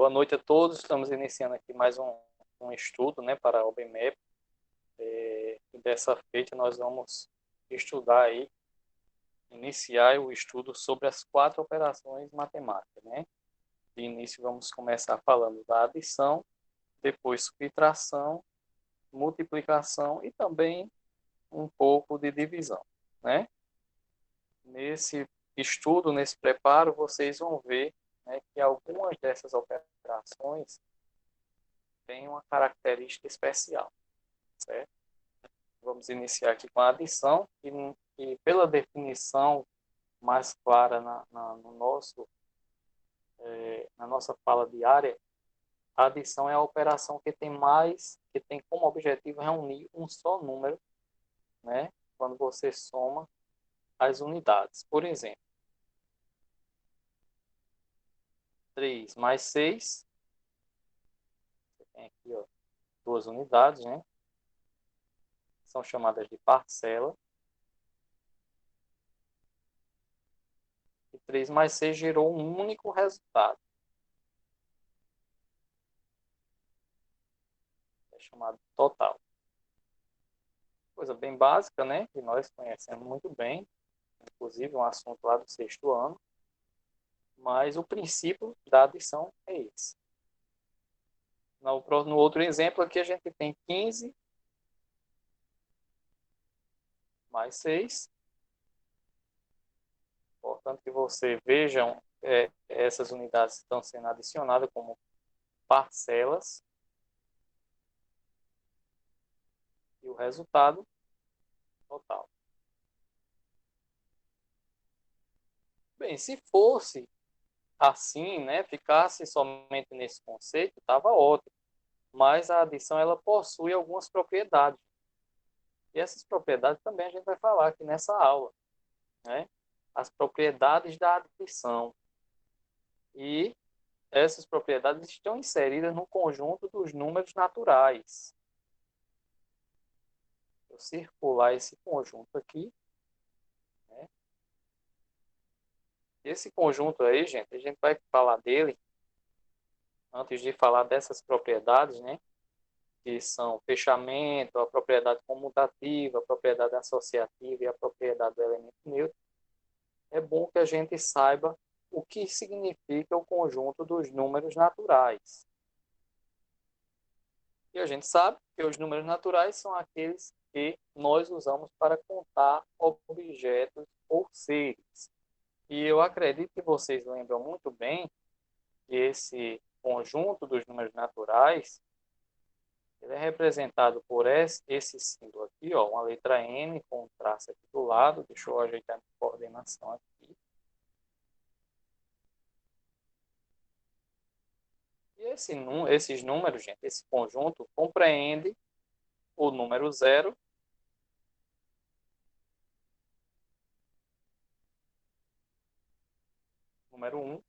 Boa noite a todos. Estamos iniciando aqui mais um estudo, né, para a OBMEP. E dessa feita nós vamos estudar aí, iniciar o estudo sobre as 4 operações matemáticas, né? De início vamos começar falando da adição, depois subtração, multiplicação e também um pouco de divisão, né? Nesse estudo, nesse preparo, vocês vão ver, né, que algumas dessas operações têm uma característica especial, certo? Vamos iniciar aqui com a adição, e pela definição mais clara na nossa fala diária, a adição é a operação que tem como objetivo reunir um só número, né? Quando você soma as unidades. Por exemplo, 3 mais 6, você tem aqui, ó, 2 unidades, né? São chamadas de parcela. E 3 mais 6 gerou um único resultado. É chamado total. Coisa bem básica, né? Que nós conhecemos muito bem. Inclusive, um assunto lá do 6º ano. Mas o princípio da adição é esse. No outro exemplo aqui, a gente tem 15 mais 6. Portanto, que você vejam, essas unidades estão sendo adicionadas como parcelas. E o resultado total. Bem, se fosse assim, né, ficasse somente nesse conceito, estava ótimo. Mas a adição ela possui algumas propriedades. E essas propriedades também a gente vai falar aqui nessa aula, né? As propriedades da adição. E essas propriedades estão inseridas no conjunto dos números naturais. Vou circular esse conjunto aqui, né? Esse conjunto aí, gente, a gente vai falar dele antes de falar dessas propriedades, né? Que são fechamento, a propriedade comutativa, a propriedade associativa e a propriedade do elemento neutro. É bom que a gente saiba o que significa o conjunto dos números naturais. E a gente sabe que os números naturais são aqueles que nós usamos para contar objetos ou seres. E eu acredito que vocês lembram muito bem que esse conjunto dos números naturais ele é representado por esse símbolo aqui, ó, uma letra N com um traço aqui do lado. Deixa eu ajeitar a coordenação aqui. E esses números, gente, esse conjunto compreende o número 0, número 1,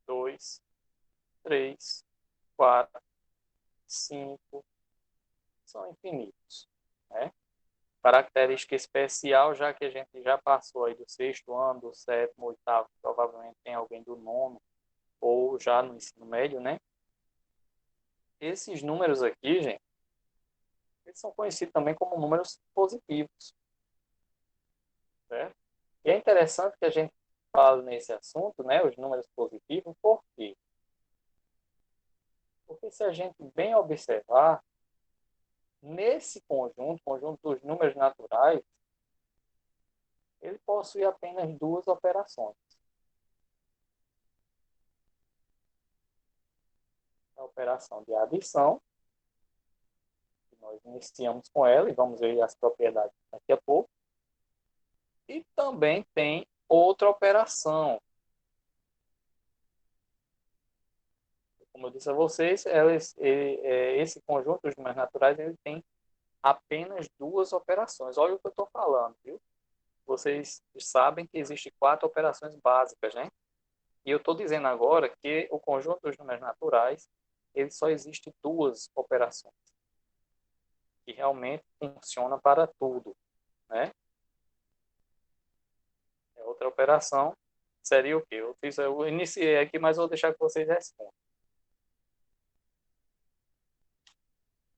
2, 3, 4, 5, são infinitos, né? Característica especial, já que a gente já passou aí do 6º ano, do 7º, 8º, provavelmente tem alguém do 9º, ou já no ensino médio, né? Esses números aqui, gente, eles são conhecidos também como números positivos, certo? E é interessante que a gente fale nesse assunto, né, os números positivos, por quê? Porque se a gente bem observar, nesse conjunto dos números naturais, ele possui apenas 2 operações. A operação de adição, que nós iniciamos com ela, e vamos ver as propriedades daqui a pouco. E também tem outra operação. Como eu disse a vocês, esse conjunto dos números naturais ele tem apenas 2 operações. Olha o que eu estou falando, viu? Vocês sabem que existem 4 operações básicas, né? E eu estou dizendo agora que o conjunto dos números naturais ele só existe 2 operações que realmente funciona para tudo, né? Outra operação seria o quê? Eu iniciei aqui, mas vou deixar que vocês respondam.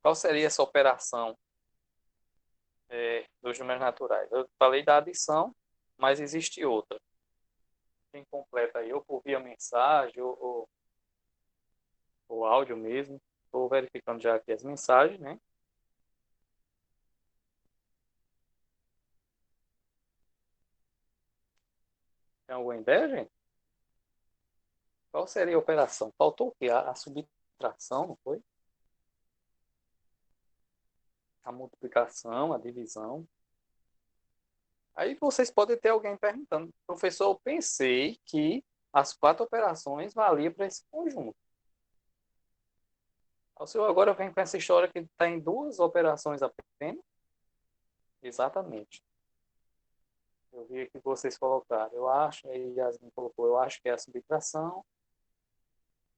Qual seria essa operação dos números naturais? Eu falei da adição, mas existe outra. Quem completa aí, ou por via mensagem, ou áudio mesmo. Estou verificando já aqui as mensagens, né? Tem alguma ideia, gente? Qual seria a operação? Faltou o quê? A subtração, não foi? A multiplicação, a divisão. Aí vocês podem ter alguém perguntando, professor, eu pensei que as 4 operações valiam para esse conjunto. O senhor agora vem com essa história que está em 2 operações apenas? Exatamente. Eu vi aqui que vocês colocaram. Eu acho, aí Yasmin colocou, eu acho que é a subtração.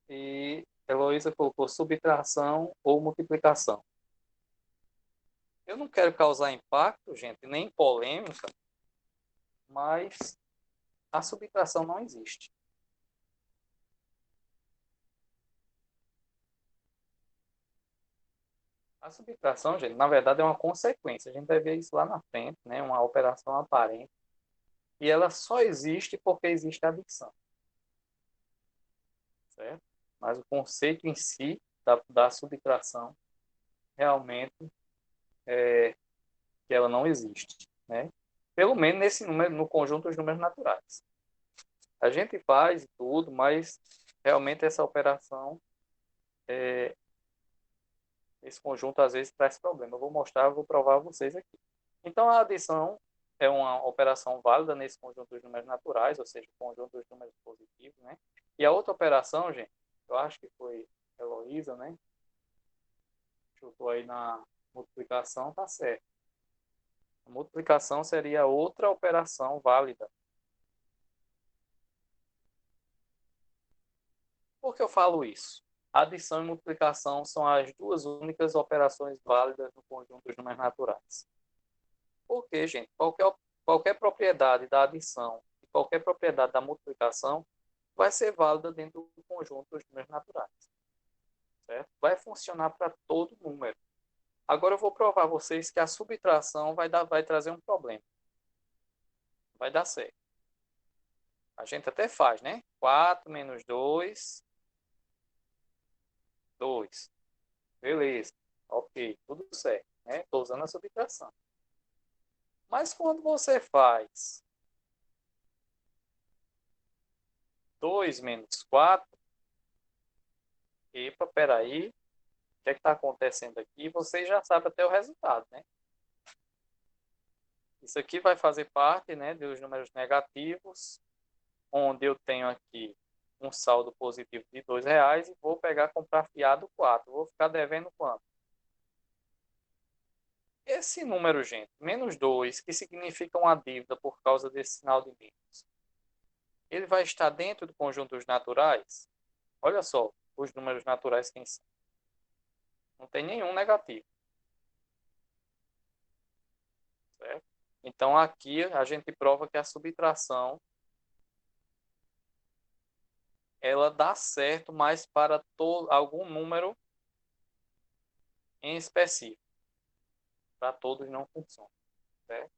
E Heloísa colocou subtração ou multiplicação. Eu não quero causar impacto, gente, nem polêmica, mas a subtração não existe. A subtração, gente, na verdade é uma consequência. A gente vai ver isso lá na frente, né? Uma operação aparente. E ela só existe porque existe a adição, certo? Mas o conceito em si da subtração realmente é que ela não existe, né? Pelo menos nesse número, no conjunto dos números naturais. A gente faz tudo, mas realmente essa operação, esse conjunto às vezes traz problema. Eu vou mostrar, eu vou provar a vocês aqui. Então a adição é uma operação válida nesse conjunto dos números naturais, ou seja, o conjunto dos números positivos, né? E a outra operação, gente, eu acho que foi Heloísa, né? Chutou aí na multiplicação, tá certo. A multiplicação seria outra operação válida. Por que eu falo isso? Adição e multiplicação são as 2 únicas operações válidas no conjunto dos números naturais. Por quê, gente? Qualquer propriedade da adição e qualquer propriedade da multiplicação vai ser válida dentro do conjunto dos números naturais. Certo? Vai funcionar para todo número. Agora eu vou provar a vocês que a subtração vai trazer um problema. Vai dar certo. A gente até faz, né? 4 menos 2, 2. Beleza. Ok, tudo certo. Né? Estou usando a subtração. Mas quando você faz 2 menos 4, epa, peraí, o que é que está acontecendo aqui? Você já sabe até o resultado, né? Isso aqui vai fazer parte, né, dos números negativos, onde eu tenho aqui um saldo positivo de R$ 2 e vou pegar comprar fiado 4. Vou ficar devendo quanto? Esse número, gente, menos 2, que significa uma dívida por causa desse sinal de menos, ele vai estar dentro do conjunto dos naturais? Olha só, os números naturais quem são. Não tem nenhum negativo, certo? Então, aqui a gente prova que a subtração ela dá certo, mas para algum número em específico. Para todos não funciona, certo?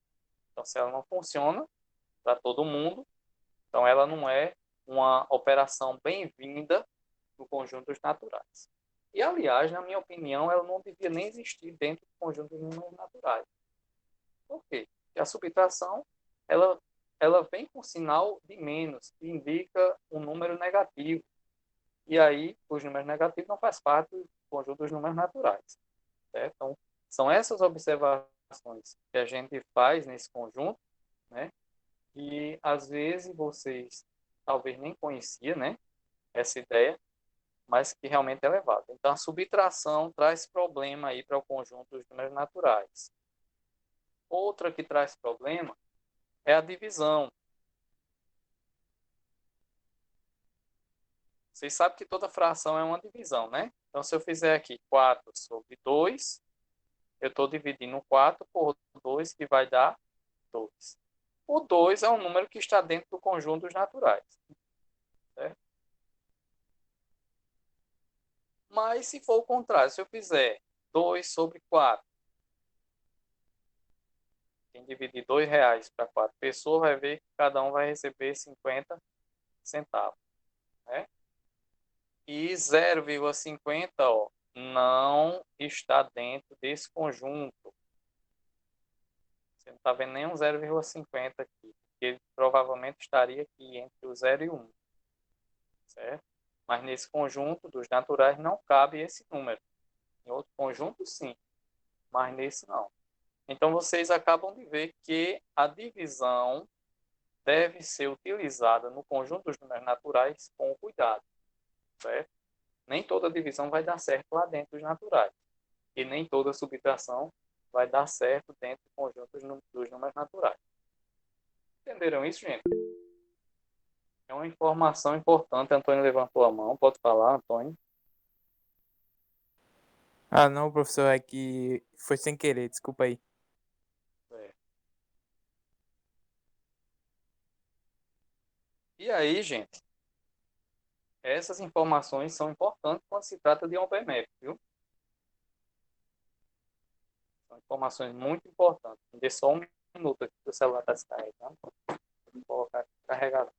Então, se ela não funciona para todo mundo, então ela não é uma operação bem-vinda no conjunto dos naturais. E, aliás, na minha opinião, ela não devia nem existir dentro do conjunto dos números naturais. Por quê? Porque a subtração, ela, ela vem com sinal de menos, que indica um número negativo. E aí, os números negativos não fazem parte do conjunto dos números naturais. Certo? Então, são essas observações que a gente faz nesse conjunto, né? E, às vezes, vocês talvez nem conheciam, né, essa ideia, mas que realmente é elevada. Então, a subtração traz problema aí para o conjunto dos números naturais. Outra que traz problema é a divisão. Vocês sabem que toda fração é uma divisão, né? Então, se eu fizer aqui 4 sobre 2, eu estou dividindo 4 por 2, que vai dar 2. O 2 é um número que está dentro do conjunto dos naturais. Certo? Mas, se for o contrário, se eu fizer 2/4. Quem dividir R$ 2 para 4 pessoas vai ver que cada um vai receber 50 centavos, né? E 0,50, ó, não está dentro desse conjunto. Você não está vendo nenhum 0,50 aqui, porque ele provavelmente estaria aqui entre o 0 e o 1, certo? Mas nesse conjunto dos naturais não cabe esse número. Em outro conjunto, sim, mas nesse não. Então, vocês acabam de ver que a divisão deve ser utilizada no conjunto dos números naturais com cuidado, certo? Nem toda divisão vai dar certo lá dentro dos naturais. E nem toda subtração vai dar certo dentro do conjunto dos números naturais. Entenderam isso, gente? É uma informação importante. Antônio levantou a mão. Pode falar, Antônio? Ah, não, professor, é que foi sem querer, desculpa aí. É. E aí, gente, essas informações são importantes quando se trata de OpenMap, viu? São informações muito importantes. Me dê só um minuto aqui que o celular está descarregando. Vou colocar aqui carregador.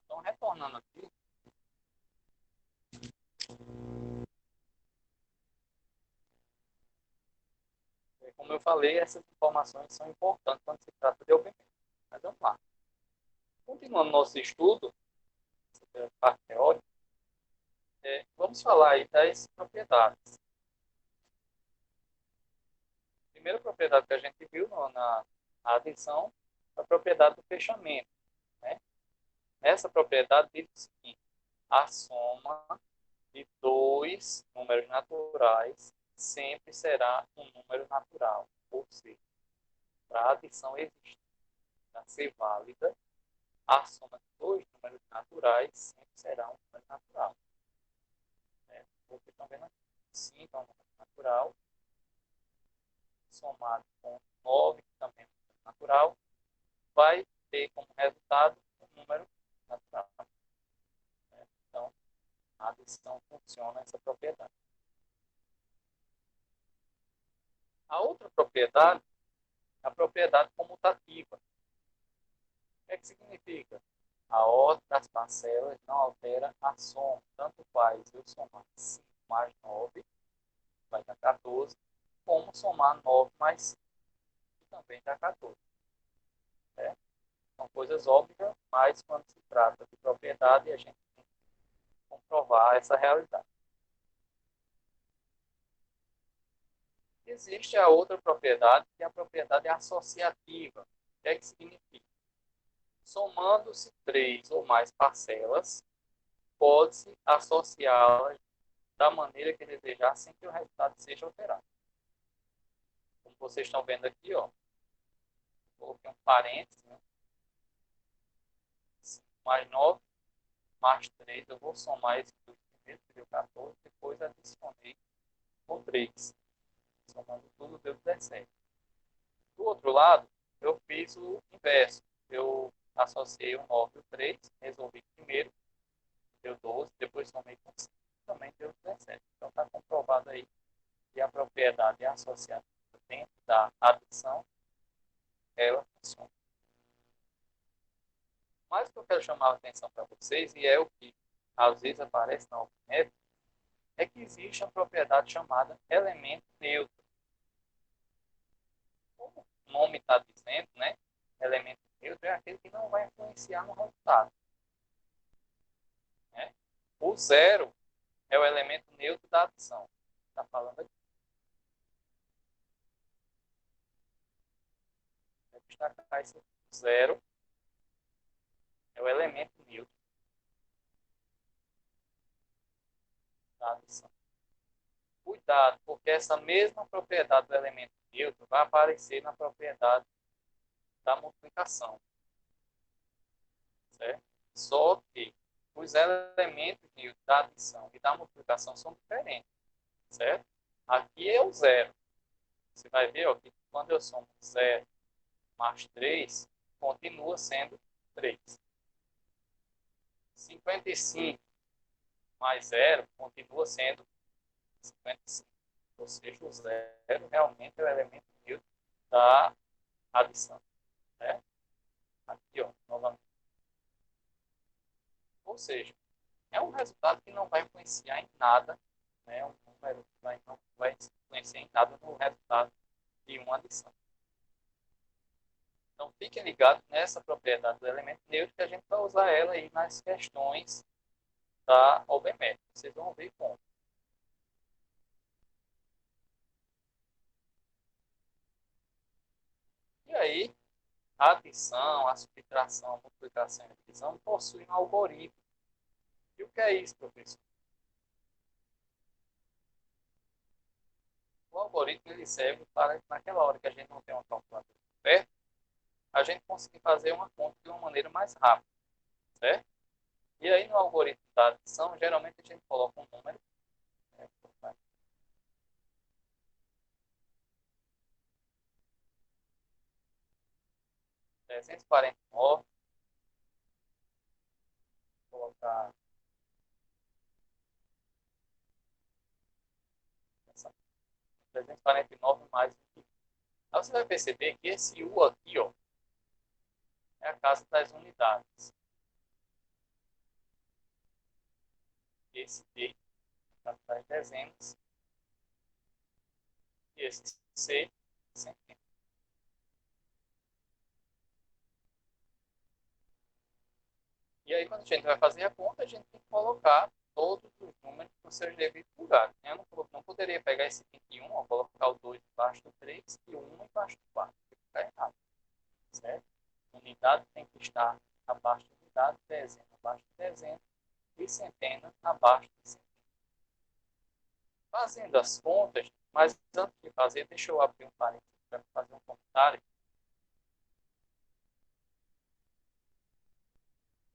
Então, retornando aqui, como eu falei, essas informações são importantes quando se trata de OpenMap. Mas vamos lá. Continuando nosso estudo, sobre a parte teórica, vamos falar aí das propriedades. A primeira propriedade que a gente viu na adição é a propriedade do fechamento, né? Essa propriedade diz o seguinte: a soma de dois números naturais sempre será um número natural. Ou seja, para a adição existir, para ser válida, a soma de dois números naturais sempre será um número natural. Né? Vocês estão vendo aqui. 5 é um número natural, somado com 9, que também é um número natural, vai ter como resultado um número natural. Né? Então, a adição funciona essa propriedade. A outra propriedade é a propriedade comutativa. O que é que significa? A ordem das parcelas não altera a soma. Tanto faz eu somar 5 mais 9, vai dar 14, como somar 9 mais 5, que também dá 14. Né? São coisas óbvias, mas quando se trata de propriedade, a gente tem que comprovar essa realidade. Existe a outra propriedade, que é a propriedade associativa. O que é que significa? Somando-se 3 ou mais parcelas, pode-se associá-las da maneira que desejar, sem que o resultado seja alterado. Como vocês estão vendo aqui, ó, coloquei um parênteses, né? 5 mais 9 mais 3, eu vou somar esses dois primeiros, que deu 14, depois adicionei o 3. Somando tudo, deu 17. Do outro lado, eu fiz o inverso. Eu associei o 9 e o 3, resolvi primeiro, deu 12, depois somei com 5, também deu 17. Então está comprovado aí que a propriedade associada dentro da adição, ela funciona. Mas o que eu quero chamar a atenção para vocês, e é o que às vezes aparece na OpenMap, é que existe uma propriedade chamada elemento neutro. Como o nome está dizendo, né? Elemento neutro é aquele que não vai influenciar no resultado. Né? O zero é o elemento neutro da adição. está falando aqui. Vou destacar esse zero, é o elemento Newton da adição. Cuidado, porque essa mesma propriedade do elemento Newton vai aparecer na propriedade da multiplicação, certo? Só que os elementos Newton da adição e da multiplicação são diferentes, certo? Aqui é o zero. Você vai ver ó, que quando eu somo 0 mais 3, continua sendo 3. 55 mais 0 continua sendo 55. Ou seja, o zero realmente é o elemento Newton da adição. Né? Aqui, ó, novamente. Ou seja, é um resultado que não vai influenciar em nada, né? Um número que não vai influenciar em nada no resultado de uma adição. Então, fiquem ligados nessa propriedade do elemento neutro, que a gente vai usar ela aí nas questões da OBMEP. Vocês vão ver como. E aí, a adição, a subtração, a multiplicação e a divisão possuem um algoritmo. E o que é isso, professor? O algoritmo ele serve para, naquela hora que a gente não tem uma calculadora perto, a gente conseguir fazer uma conta de uma maneira mais rápida, certo? E aí, no algoritmo da adição, geralmente a gente coloca um número, né, 349, colocar essa 349 mais um. Aí você vai perceber que esse U aqui, ó, é a casa das unidades. Esse D é a casa das dezenas. E esse C, centímetros. E aí, quando a gente vai fazer a conta, a gente tem que colocar todos os números nos seus devidos lugares. Eu não poderia pegar esse 21, ó, colocar o 2 embaixo do 3 e o 1 embaixo do 4. Fica errado, certo? Unidade tem que estar abaixo de unidade, dezena abaixo de dezena e centena abaixo de centena. Fazendo as contas, mas antes de fazer, deixa eu abrir um parênteses para fazer um comentário.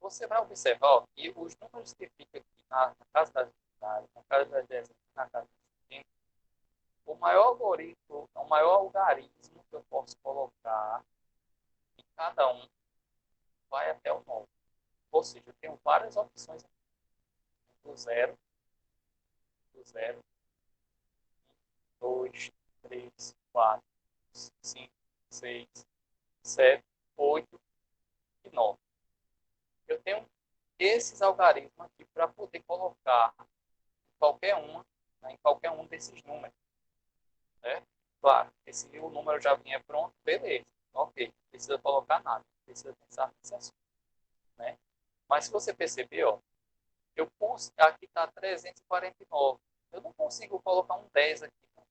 Você vai observar ó, que os números que ficam aqui na casa das unidades, na casa das dezenas, na casa dos centenas, o maior algarismo que eu posso colocar em cada um vai até o 9. Ou seja, eu tenho várias opções aqui. Do do zero, 2, 3, 4, 5, 6, 7, 8 e 9. Eu tenho esses algarismos aqui para poder colocar em qualquer um desses números. Né? Claro, se o número já vinha pronto, beleza, ok, não precisa colocar nada, não precisa pensar nesse assunto. Né? Mas se você perceber, ó, aqui está 349, eu não consigo colocar um 10 aqui, não,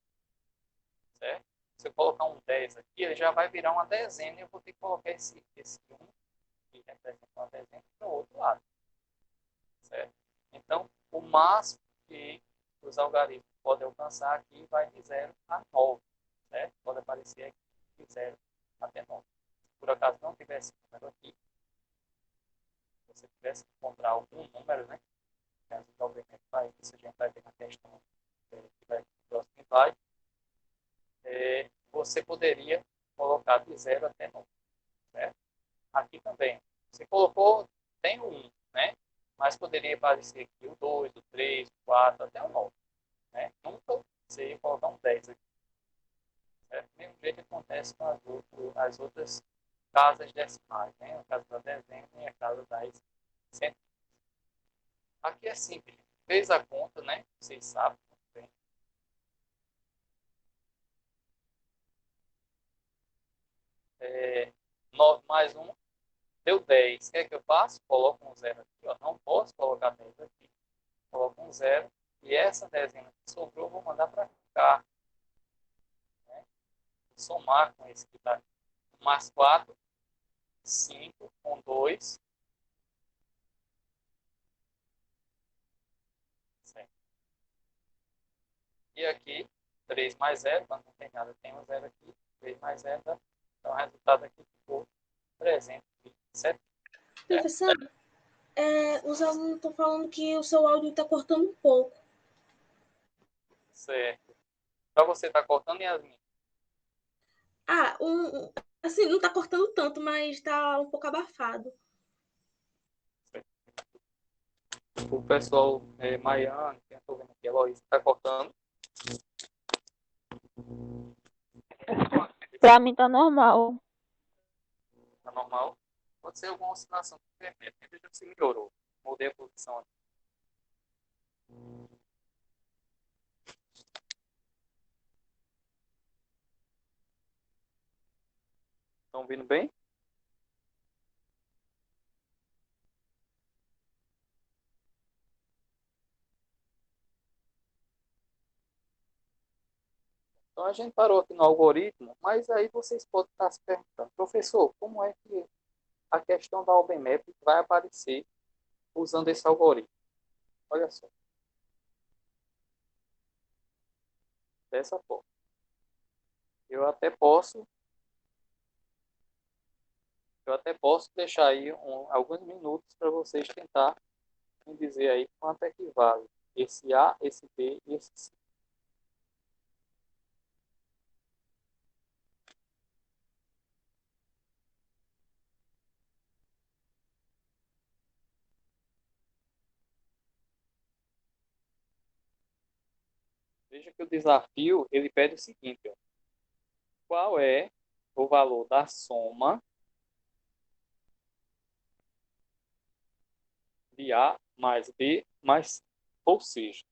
certo? Se eu colocar um 10 aqui, ele já vai virar uma dezena e eu vou ter que colocar esse 1, que representa uma dezena, para o outro lado. Certo? Então, o máximo que os algarismos podem alcançar aqui vai de 0 a 9. Certo? Pode aparecer aqui de 0 até 9. Se por acaso não tivesse número aqui, se você tivesse que encontrar algum número, né? Que a gente obviamente vai, isso a gente vai ver na questão que vai no próximo slide, você poderia colocar de 0 até 9. Certo? Aqui também. Você colocou, tem o 1, né? Mas poderia aparecer aqui o 2, o 3, o 4, até o 9. Né? Nunca você ia colocar um 10 aqui. Certo? Do mesmo jeito que acontece com as outras casas decimais. Né? A casa da dezena e a casa das centenas. Aqui é simples. Fez a conta, né? Vocês sabem muito bem. 9 mais 1 deu 10. O que é que eu faço? Coloco um zero aqui. Ó. Não posso colocar 10 aqui. Coloco um zero E essa dezena que sobrou, eu vou mandar para cá. Né? Somar com esse que está aqui. Mais 4, 5 com 2. Certo. E aqui, 3 mais 0, mas não tem nada, tem um 0 aqui. 3 mais 0, tá? Então o resultado aqui ficou 327. Professor, os alunos estão falando que o seu áudio está cortando um pouco. Certo. Para você tá cortando, Yasmin? Assim, não está cortando tanto, mas está um pouco abafado. O pessoal Maiane, que eu estou vendo aqui, Eloísa, está cortando. Pra mim tá normal. Tá normal. Pode ser alguma oscilação do vermelho. Veja se melhorou. Mudei a posição aqui. Estão ouvindo bem? Então a gente parou aqui no algoritmo, mas aí vocês podem estar se perguntando, professor, como é que a questão da OpenMap vai aparecer usando esse algoritmo? Olha só. Dessa forma. Eu até posso deixar aí alguns minutos para vocês tentar me dizer aí quanto é que vale esse A, esse B e esse C. Veja que o desafio ele pede o seguinte, ó. Qual é o valor da soma de A mais B mais C? Ou seja,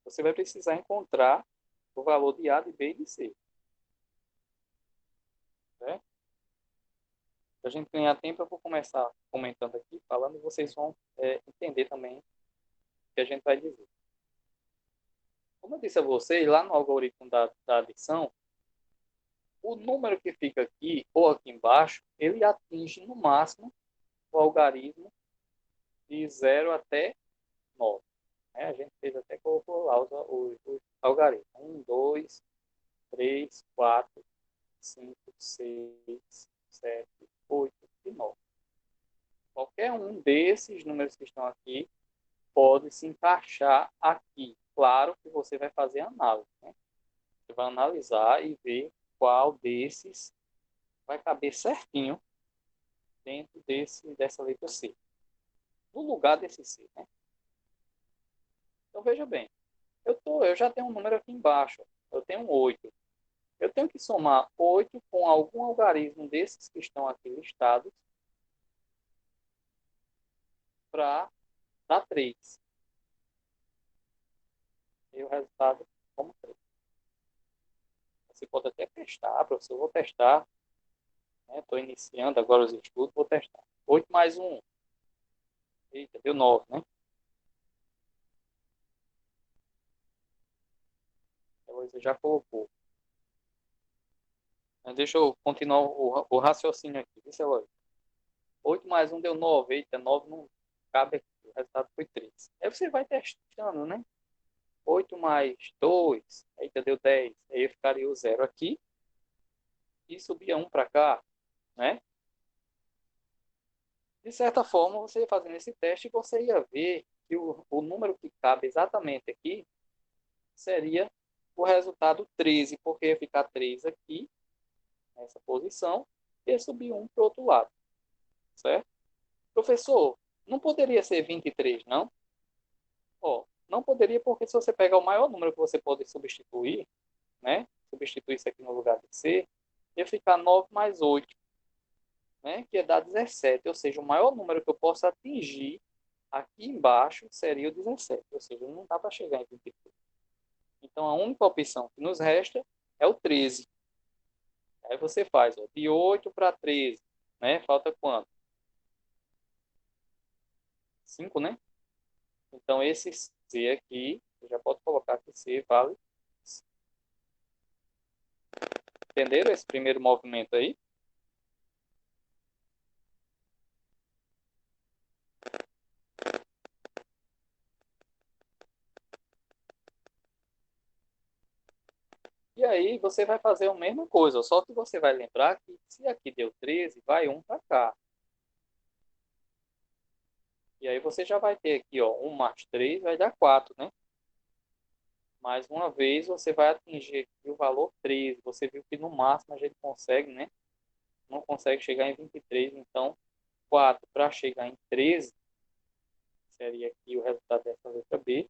você vai precisar encontrar o valor de A, de B e de C. Né? Para a gente ganhar tempo, eu vou começar comentando aqui, falando, e vocês vão entender também o que a gente vai dizer. Como eu disse a vocês, lá no algoritmo da adição, o número que fica aqui ou aqui embaixo, ele atinge no máximo o algarismo de 0 até 9. Né? A gente fez até colocou lá os algarismos. 1, 2, 3, 4, 5, 6, 7, 8 e 9. Qualquer um desses números que estão aqui pode se encaixar aqui. Claro que você vai fazer análise. Né? Você vai analisar e ver qual desses vai caber certinho dentro dessa letra C. No lugar desse C. Né? Então, veja bem. Eu já tenho um número aqui embaixo. Eu tenho um 8. Eu tenho que somar 8 com algum algarismo desses que estão aqui listados para dar 3. E o resultado como 3. Você pode até testar, professor. Eu vou testar. Estou iniciando agora os estudos, vou testar. 8 mais 1. Eita, deu 9, né? Você já colocou. Mas deixa eu continuar o raciocínio aqui. Isso é lógico. 8 mais 1 deu 9. Eita, 9 não cabe aqui. O resultado foi 3. Aí você vai testando, né? 8 mais 2. Eita, deu 10. Aí ficaria o 0 aqui. E subia 1 para cá, né? De certa forma, você fazendo esse teste, você ia ver que o número que cabe exatamente aqui seria o resultado 13, porque ia ficar 3 aqui, nessa posição, e ia subir 1 para o outro lado, certo? Professor, não poderia ser 23, não? Ó, não poderia porque se você pegar o maior número que você pode substituir, né? Substituir isso aqui no lugar de C, ia ficar 9 mais 8, né? Que ia dar 17, ou seja, o maior número que eu posso atingir aqui embaixo seria o 17, ou seja, não dá para chegar em 23. Então, a única opção que nos resta é o 13. Aí você faz, ó, de 8 para 13, né? Falta quanto? 5, né? Então, esses C aqui, você já pode colocar que C vale. Entenderam esse primeiro movimento aí? E aí você vai fazer a mesma coisa, só que você vai lembrar que se aqui deu 13, vai um para cá. E aí você já vai ter aqui, ó, 1 mais 3 vai dar 4, né? Mais uma vez você vai atingir aqui o valor 13. Você viu que no máximo a gente consegue, né? Não consegue chegar em 23, então 4 para chegar em 13 seria aqui o resultado dessa letra B.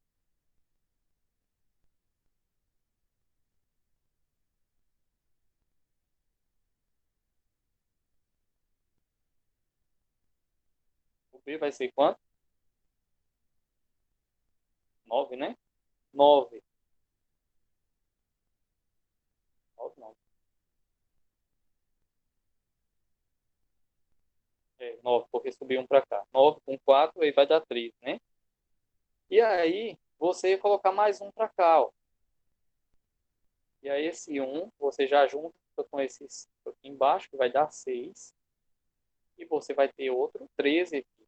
O B vai ser quanto? 9, né? 9. 9 não. 9, porque subiu um para cá. 9 com 4, aí vai dar 13, né? E aí, você colocar mais um para cá, ó. E aí, esse um você já junta com esses aqui embaixo, que vai dar 6. E você vai ter outro 13 aqui,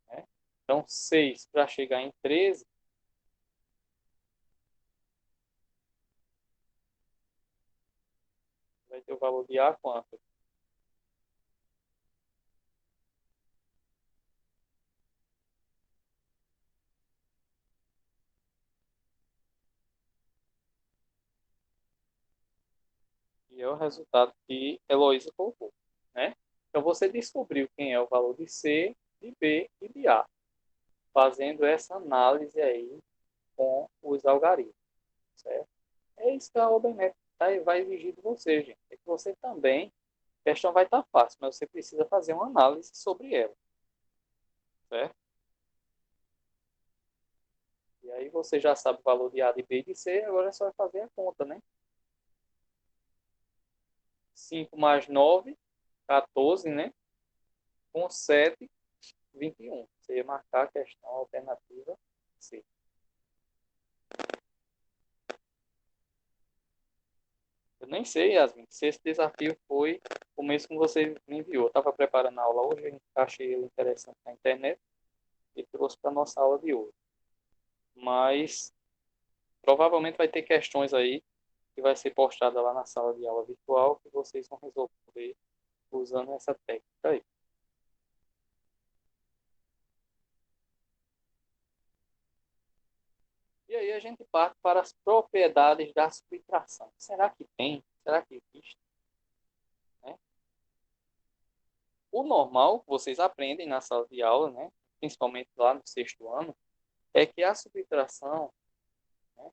né? Então, 6 para chegar em 13, vai ter o valor de A quanto? E é o resultado que Heloísa colocou, né? Então, você descobriu quem é o valor de C, de B e de A, fazendo essa análise aí com os algarismos, certo? É isso que a OBNet vai exigir de você, gente. É que você também, a questão vai estar fácil, mas você precisa fazer uma análise sobre ela, certo? E aí você já sabe o valor de A, de B e de C, agora é só fazer a conta, né? 5 mais 9, 14, né? Com 7, 21. Você ia marcar a questão alternativa C. Eu nem sei, Yasmin, se esse desafio foi o mesmo que você me enviou. Eu estava preparando a aula hoje, achei ele interessante na internet e trouxe para a nossa aula de hoje. Mas provavelmente vai ter questões aí que vai ser postada lá na sala de aula virtual que vocês vão resolver usando essa técnica aí. E aí a gente parte para as propriedades da subtração. Será que tem? Será que existe? Né? O normal, vocês aprendem na sala de aula, né? Principalmente lá no sexto ano, é que a subtração, né,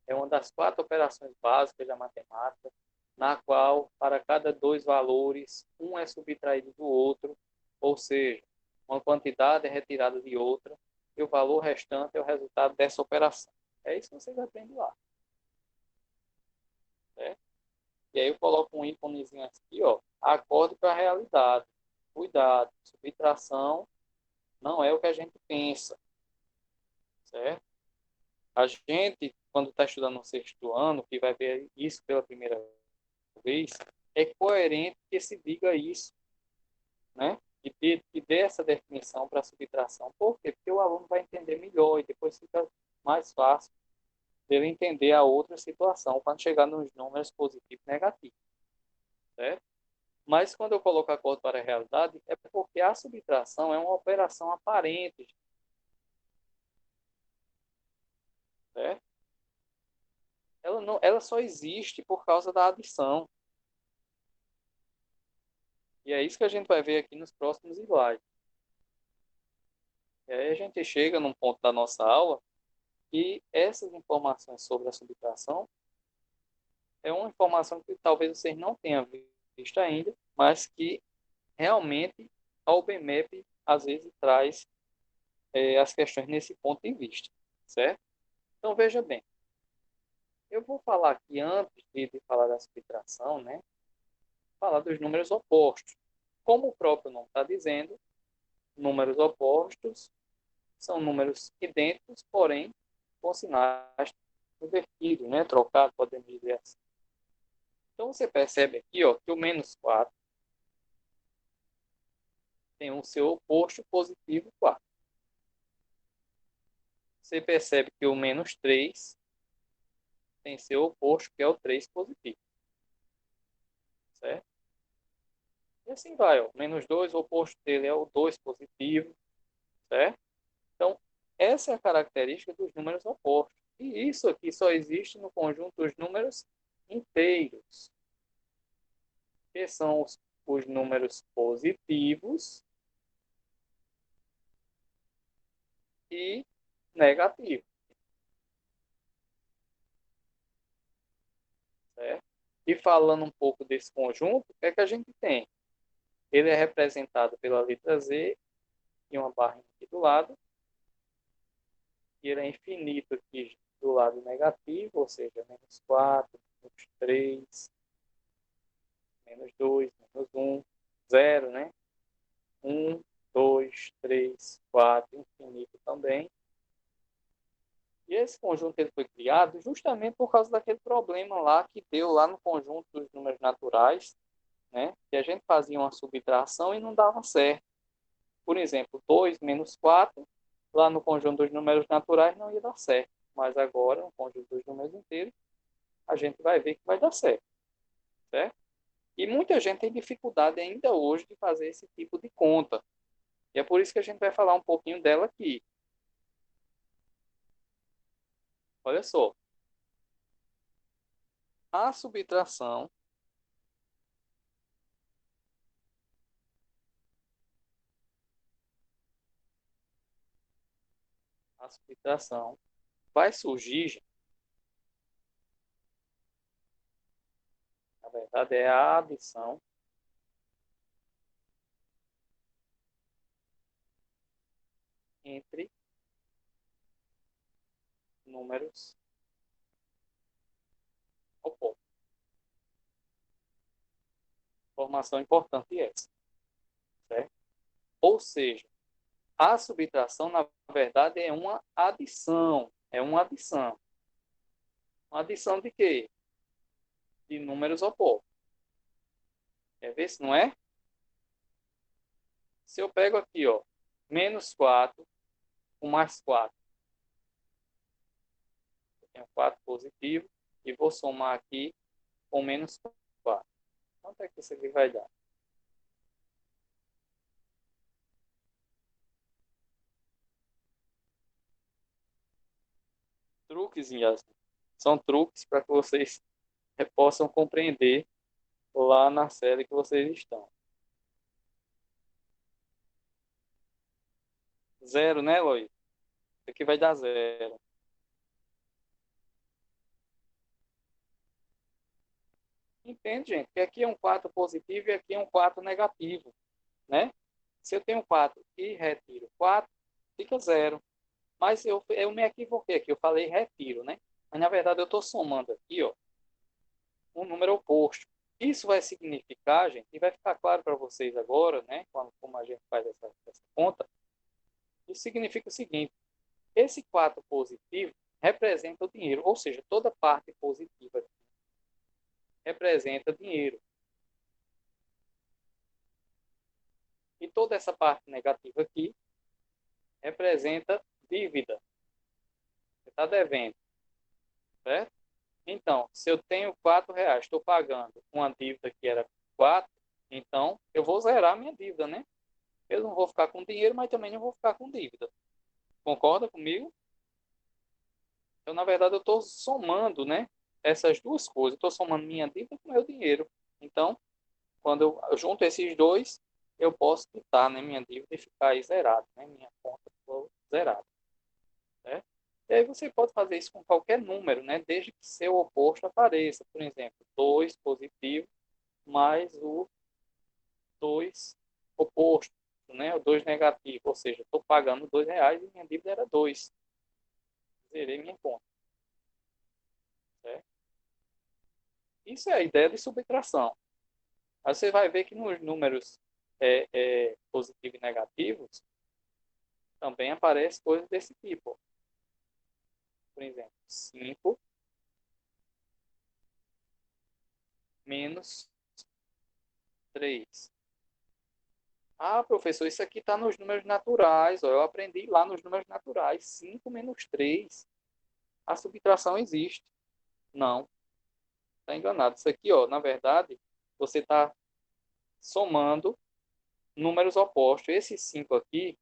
é uma das 4 operações básicas da matemática, na qual, para cada dois valores, um é subtraído do outro, ou seja, uma quantidade é retirada de outra, e o valor restante é o resultado dessa operação. É isso que vocês aprendem lá. Certo? E aí eu coloco um íconezinho aqui, ó, acorde para a realidade. Cuidado, subtração não é o que a gente pensa, certo? A gente, quando está estudando no sexto ano, que vai ver isso pela primeira vez, é coerente que se diga isso, né? Que dê essa definição para a subtração. Por quê? Porque o aluno vai entender melhor e depois fica mais fácil dele entender a outra situação quando chegar nos números positivos e negativos, certo? Mas quando eu coloco acordo para a realidade, é porque a subtração é uma operação aparente, certo? Ela só existe por causa da adição. E é isso que a gente vai ver aqui nos próximos slides. E aí a gente chega num ponto da nossa aula e essas informações sobre a subtração é uma informação que talvez vocês não tenham visto ainda, mas que realmente a OBMAP às vezes traz as questões nesse ponto de vista, certo? Então veja bem, eu vou falar aqui antes de falar da subtração, né? Falar dos números opostos. Como o próprio nome está dizendo, números opostos são números idênticos, porém com sinais invertidos, né? Trocados, podemos dizer assim. Então, você percebe aqui, ó, que o menos 4 tem o seu oposto positivo 4. Você percebe que o menos 3 tem seu oposto, que é o 3 positivo. Certo? E assim vai, ó. Menos 2, o oposto dele é o 2 positivo. Certo? Então, essa é a característica dos números opostos. E isso aqui só existe no conjunto dos números inteiros, que são os números positivos e negativos. Certo? E falando um pouco desse conjunto, o que é que a gente tem? Ele é representado pela letra Z e uma barra aqui do lado. E ele é infinito aqui do lado negativo, ou seja, menos 4, menos 3, menos 2, menos 1, 0, né? 1, 2, 3, 4, infinito também. E esse conjunto ele foi criado justamente por causa daquele problema lá que deu lá no conjunto dos números naturais, né? Que a gente fazia uma subtração e não dava certo. Por exemplo, 2 menos 4, lá no conjunto dos números naturais não ia dar certo. Mas agora, no conjunto dos números inteiros, a gente vai ver que vai dar certo. Certo? E muita gente tem dificuldade ainda hoje de fazer esse tipo de conta. E é por isso que a gente vai falar um pouquinho dela aqui. Olha só. A subtração a subtração vai surgir, gente, na verdade, é a adição entre números opostos. Informação importante essa, certo? Ou seja, a subtração, na verdade, é uma adição. É uma adição. Uma adição de quê? De números opostos. Quer ver se não é? Se eu pego aqui, ó, menos 4 com mais 4, eu tenho 4 positivo e vou somar aqui com menos 4. Quanto é que isso aqui vai dar? Truques, Yasmin. São truques para que vocês possam compreender lá na série que vocês estão. Zero, né, Eloy? Isso aqui vai dar zero. Entende, gente? Que aqui é um 4 positivo e aqui é um 4 negativo, né? Se eu tenho 4 e retiro 4, fica zero. Mas eu me equivoquei aqui, eu falei retiro, né? Mas na verdade eu estou somando aqui, ó, um número oposto. Isso vai significar, gente, e vai ficar claro para vocês agora, né? Como a gente faz essa conta. Isso significa o seguinte: esse 4 positivo representa o dinheiro, ou seja, toda parte positiva representa dinheiro. E toda essa parte negativa aqui representa dívida. Você está devendo, certo? Então, se eu tenho R$ 4, estou pagando uma dívida que era 4, então eu vou zerar minha dívida, né? Eu não vou ficar com dinheiro, mas também não vou ficar com dívida. Concorda comigo? Então, na verdade, eu estou somando, né? Essas duas coisas. Estou somando minha dívida com meu dinheiro. Então, quando eu junto esses dois, eu posso quitar, né, minha dívida e ficar aí zerado, né? Minha conta ficou zerada, né? E aí você pode fazer isso com qualquer número, né? Desde que seu oposto apareça. Por exemplo, 2 positivo mais o 2 oposto, né? O 2 negativo. Ou seja, estou pagando R$ 2 e minha dívida era 2. Zerei minha conta, certo? Isso é a ideia de subtração. Aí você vai ver que nos números positivos e negativos, também aparece coisas desse tipo. Ó. Por exemplo, 5 menos 3. Ah, professor, isso aqui está nos números naturais. Ó, eu aprendi lá nos números naturais. 5 menos 3. A subtração existe. Não, está enganado. Isso aqui, ó, na verdade, você está somando números opostos. Esse 5 aqui,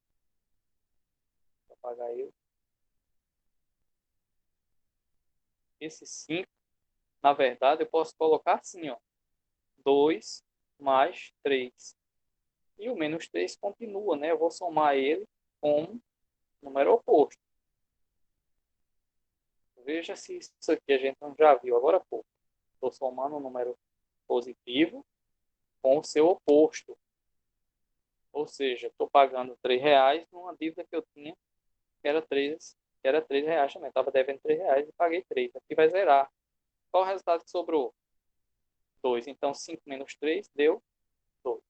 vou apagar ele. Esse 5, na verdade, eu posso colocar assim, ó. 2 mais 3. E o menos 3 continua, né? Eu vou somar ele com um número oposto. Veja se isso aqui a gente não já viu agora há pouco. Estou somando um número positivo com o seu oposto. Ou seja, estou pagando R$ 3 numa dívida que eu tinha, que era R$ 3 também. Estava devendo R$ 3 e paguei 3. Aqui vai zerar. Qual o resultado que sobrou? 2. Então, 5 menos 3 deu 2.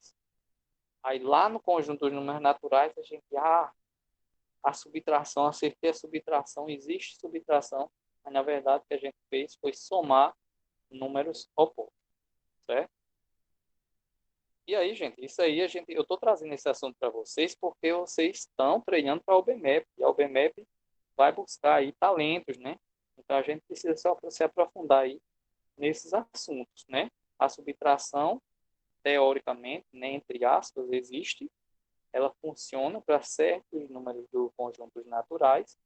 Aí, lá no conjunto dos números naturais, a gente, a subtração, acertei a subtração, existe subtração, mas, na verdade, o que a gente fez foi somar números opostos, certo? E aí, gente, isso aí eu estou trazendo esse assunto para vocês porque vocês estão treinando para a OBMEP, e a OBMEP vai buscar aí talentos, né? Então a gente precisa só se aprofundar aí nesses assuntos, né? A subtração, teoricamente, né, entre aspas, existe, ela funciona para certos números do conjuntos naturais,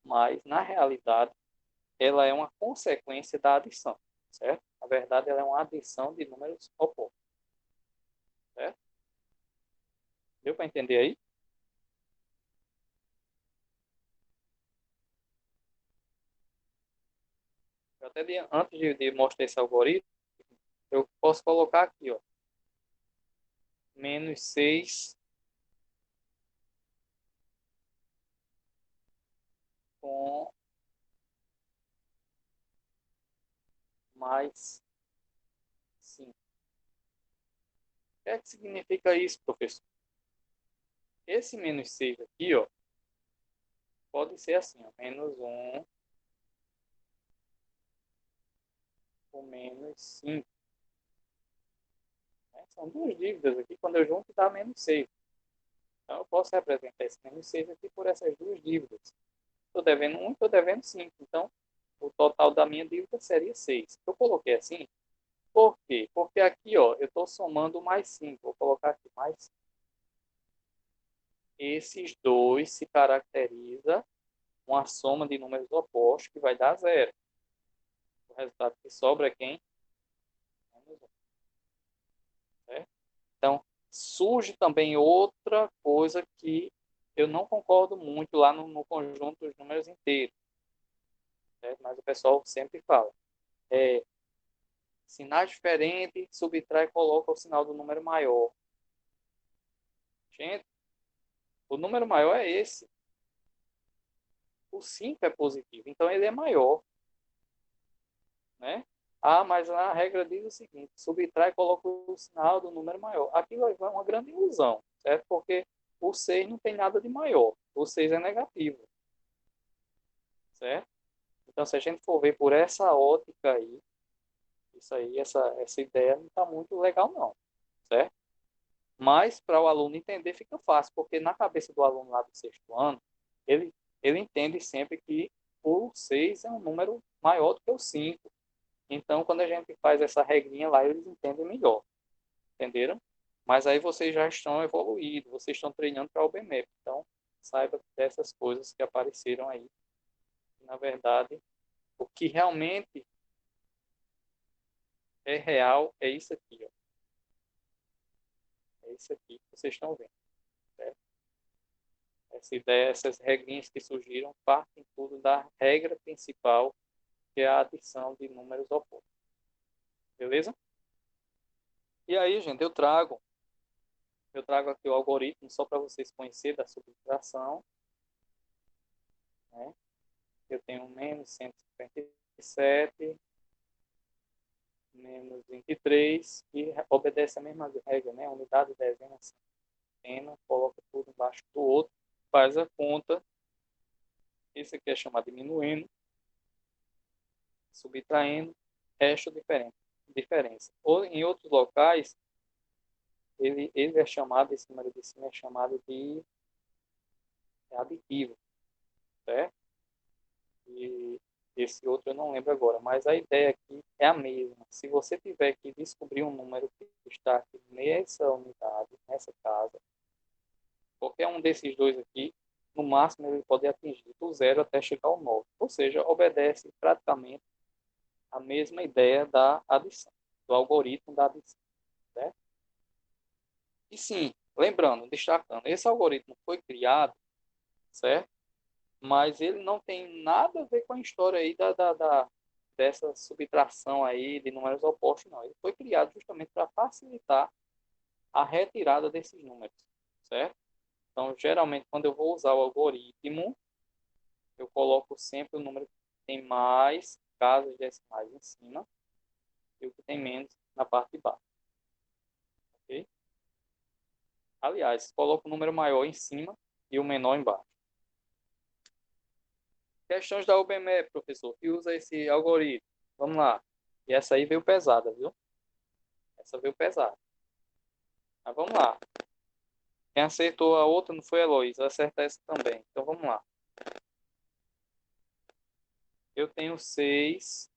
mas na realidade ela é uma consequência da adição, certo? Na verdade, ela é uma adição de números opostos, certo? Deu para entender aí? Eu até antes de mostrar esse algoritmo, eu posso colocar aqui, ó, menos 6 com mais 5. O que é que significa isso, professor? Esse menos 6 aqui, ó, pode ser assim, ó, menos 1 com menos 5. Né? São duas dívidas aqui, quando eu junto dá menos 6. Então eu posso representar esse menos 6 aqui por essas duas dívidas. Estou devendo 1 e estou devendo 5. Então, o total da minha dívida seria 6. Eu coloquei assim, por quê? Porque aqui, ó, eu estou somando mais 5. Vou colocar aqui mais 5. Esses dois se caracteriza uma soma de números opostos que vai dar zero. O resultado que sobra é quem? Menos 1. Certo? Então, surge também outra coisa que eu não concordo muito lá no conjunto dos números inteiros. Certo? Mas o pessoal sempre fala. Sinais diferentes, subtrai e coloca o sinal do número maior. Gente, o número maior é esse. O 5 é positivo, então ele é maior. Né? Ah, mas a regra diz o seguinte: subtrai e coloca o sinal do número maior. Aquilo é uma grande ilusão, certo? Porque o 6 não tem nada de maior. O 6 é negativo, certo? Então, se a gente for ver por essa ótica aí, isso aí, essa ideia não está muito legal, não, certo? Mas, para o aluno entender, fica fácil, porque na cabeça do aluno lá do sexto ano, ele, ele entende sempre que o 6 é um número maior do que o 5. Então, quando a gente faz essa regrinha lá, eles entendem melhor. Entenderam? Mas aí vocês já estão evoluídos, vocês estão treinando para o BMEP. Então, saiba dessas coisas que apareceram aí. Na verdade, o que realmente é real é isso aqui. Ó. É isso aqui que vocês estão vendo. Certo? Essa ideia, essas regrinhas que surgiram, partem tudo da regra principal, que é a adição de números opostos. Beleza? E aí, gente, eu trago aqui o algoritmo só para vocês conhecerem da subtração. Né? Eu tenho menos 157 menos 23, que obedece a mesma regra, né? Unidade, dezena, centena, coloca tudo embaixo do outro, faz a conta. Esse aqui é chamado diminuindo, subtraindo, resto diferença. Ou em outros locais, ele é chamado, esse número de cima é chamado de aditivo, certo? E esse outro eu não lembro agora, mas a ideia aqui é a mesma. Se você tiver que descobrir um número que está aqui nessa unidade, nessa casa, qualquer um desses dois aqui, no máximo ele pode atingir do zero até chegar ao 9. Ou seja, obedece praticamente a mesma ideia da adição, do algoritmo da adição, certo? E sim, lembrando, destacando, esse algoritmo foi criado, certo? Mas ele não tem nada a ver com a história aí dessa subtração aí de números opostos, não. Ele foi criado justamente para facilitar a retirada desses números, certo? Então, geralmente, quando eu vou usar o algoritmo, eu coloco sempre o número que tem mais casas decimais em cima e o que tem menos na parte de baixo, ok? Aliás, coloco o número maior em cima e o menor embaixo. Questões da UBME, professor, que usa esse algoritmo. Vamos lá. E essa aí veio pesada, viu? Essa veio pesada. Mas vamos lá. Quem acertou a outra não foi a Heloísa. Acerta essa também. Então vamos lá. Eu tenho 6,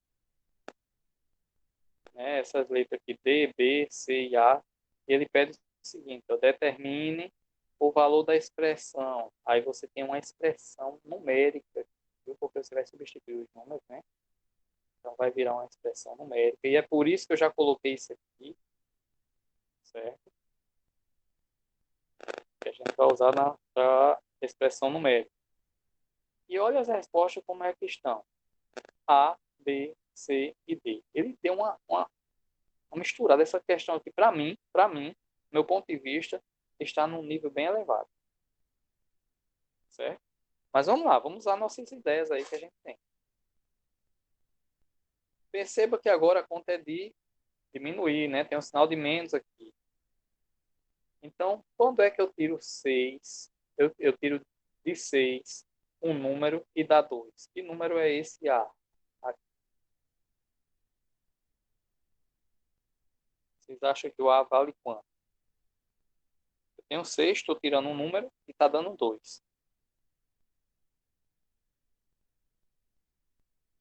né, essas letras aqui, D, B, C e A. E ele pede o seguinte, ó, determine o valor da expressão. Aí você tem uma expressão numérica, viu? Porque você vai substituir os números, né? Então vai virar uma expressão numérica. E é por isso que eu já coloquei isso aqui, certo? Que a gente vai usar na expressão numérica. E olha as respostas como é que estão. A, B, C e D. Ele tem uma misturada. Essa questão aqui, para mim, meu ponto de vista, está num nível bem elevado. Certo? Mas vamos lá, vamos usar nossas ideias aí que a gente tem. Perceba que agora a conta é de diminuir, né? Tem um sinal de menos aqui. Então, quando é que eu tiro 6? Eu tiro de 6 um número e dá 2. Que número é esse A? Aqui. Vocês acham que o A vale quanto? Eu tenho 6, estou tirando um número e está dando 2.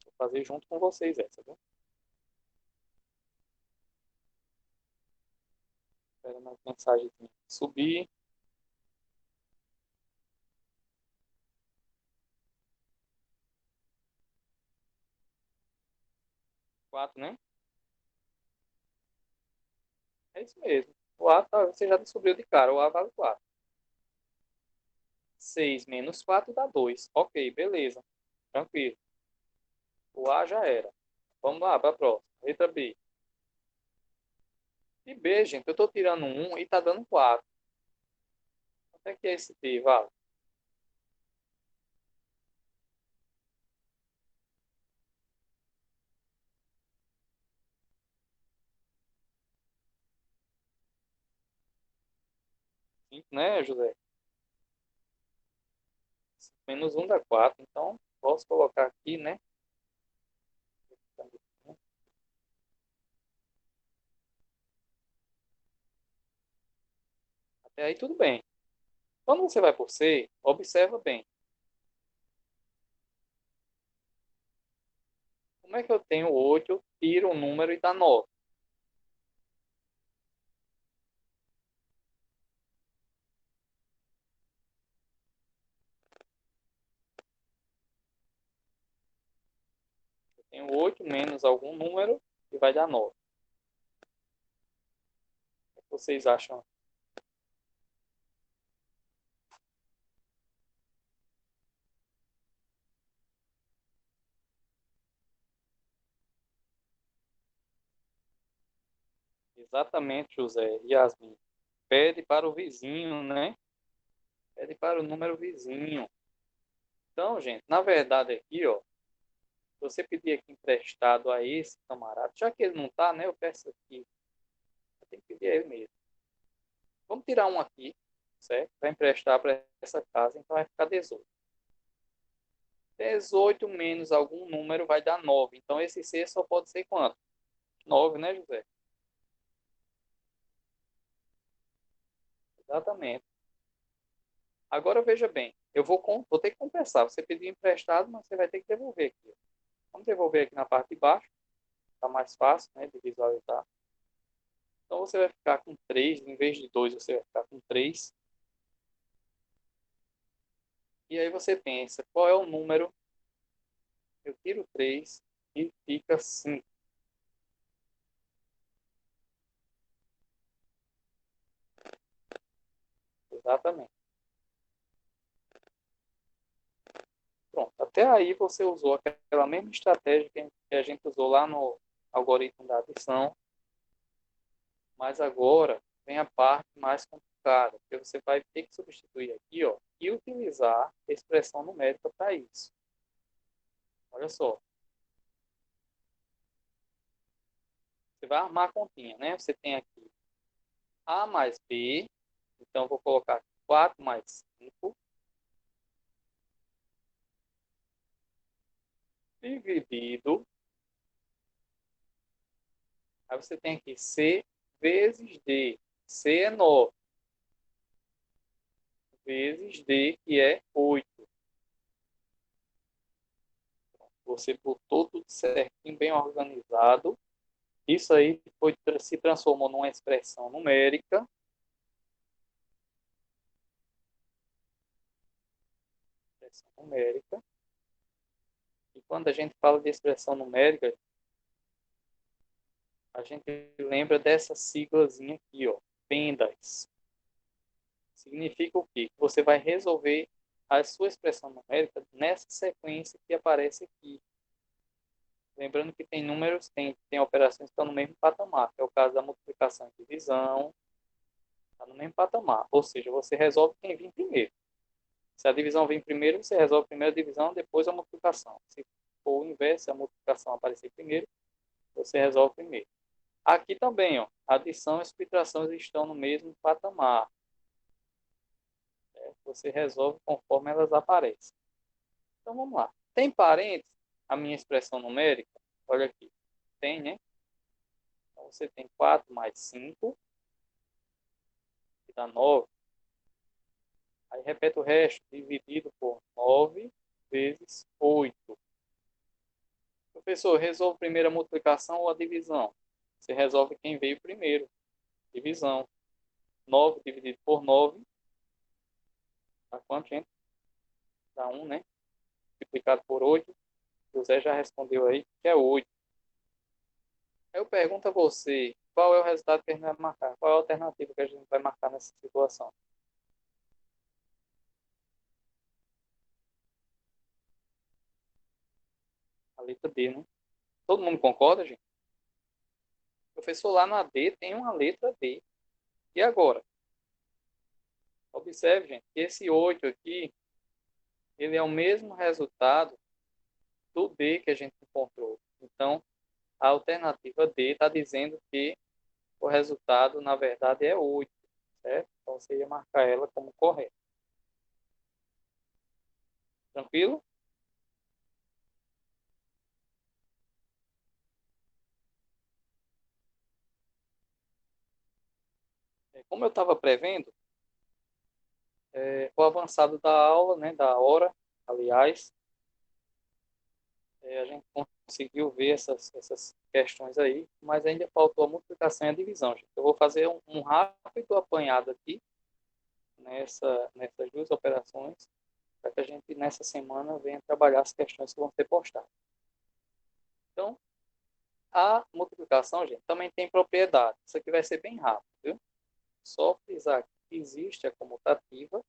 Vou fazer junto com vocês essa, viu? Espera mais mensagem subir. 4, né? É isso mesmo. O A você já descobriu de cara. O A vale 4. 6 menos 4 dá 2. Ok, beleza. Tranquilo. O A já era. Vamos lá para a próxima. Letra B. E B, gente, eu estou tirando 1 e está dando 4. Quanto é que é esse B, vale? Cinco, né, José? Menos 1 dá 4. Então, posso colocar aqui, né? Até aí tudo bem. Quando você vai por C, observa bem. Como é que eu tenho 8, tiro um número e dá 9? Eu tenho 8 menos algum número e vai dar 9. O que vocês acham? Exatamente, José. Yasmin. Pede para o vizinho, né? Pede para o número vizinho. Então, gente, na verdade aqui, ó, você pedir aqui emprestado a esse camarada, já que ele não está, né? Eu peço aqui. Eu tenho que pedir a ele mesmo. Vamos tirar um aqui, certo? Para emprestar para essa casa, então vai ficar 18. 18 menos algum número vai dar 9. Então esse C só pode ser quanto? 9, né, José? Exatamente. Agora veja bem, vou ter que compensar. Você pediu emprestado, mas você vai ter que devolver aqui. Vamos devolver aqui na parte de baixo. Está mais fácil, né, de visualizar. Então você vai ficar com 3, em vez de 2, você vai ficar com 3. E aí você pensa, qual é o número? Eu tiro 3 e fica 5. Exatamente. Pronto. Até aí você usou aquela mesma estratégia que a gente usou lá no algoritmo da adição, mas agora vem a parte mais complicada, porque você vai ter que substituir aqui, ó, e utilizar a expressão numérica para isso. Olha só. Você vai armar a continha, né? Você tem aqui A mais B, então vou colocar 4 mais 5, dividido. Aí você tem aqui C vezes D. C é 9, vezes D, que é 8. Você botou tudo certinho, bem organizado. Isso aí se transformou numa expressão numérica. Expressão numérica. E quando a gente fala de expressão numérica, a gente lembra dessa siglazinha aqui, ó, PENDAS. Significa o quê? Que você vai resolver a sua expressão numérica nessa sequência que aparece aqui. Lembrando que tem números, tem operações que estão no mesmo patamar, que é o caso da multiplicação e divisão, está no mesmo patamar. Ou seja, você resolve quem vir primeiro. Se a divisão vem primeiro, você resolve primeiro a divisão, depois a multiplicação. Se for o inverso, se a multiplicação aparecer primeiro, você resolve primeiro. Aqui também, ó, adição e subtração estão no mesmo patamar. Você resolve conforme elas aparecem. Então vamos lá. Tem parênteses a minha expressão numérica? Olha aqui. Tem, né? Então você tem 4 mais 5, que dá 9. Aí repete o resto, dividido por 9 vezes 8. Professor, resolve primeiro a multiplicação ou a divisão? Você resolve quem veio primeiro. Divisão. 9 dividido por 9 dá quanto, gente? Dá 1, né? Multiplicado por 8. José já respondeu aí que é 8. Eu pergunto a você, qual é o resultado que a gente vai marcar? Qual é a alternativa que a gente vai marcar nessa situação? A letra D, né? Todo mundo concorda, gente? Professor, lá na D tem uma letra D. E agora? Observe, gente, que esse 8 aqui, ele é o mesmo resultado do D que a gente encontrou. Então, a alternativa D está dizendo que o resultado, na verdade, é 8, certo? Então, você ia marcar ela como correta. Tranquilo? Como eu estava prevendo, o avançado da aula, né, da hora, aliás, a gente conseguiu ver essas questões aí, mas ainda faltou a multiplicação e a divisão, gente. Eu vou fazer um rápido apanhado aqui nessas duas operações, para que a gente, nessa semana, venha trabalhar as questões que vão ser postadas. Então, a multiplicação, gente, também tem propriedade. Isso aqui vai ser bem rápido, viu? Só frisar que existe a comutativa,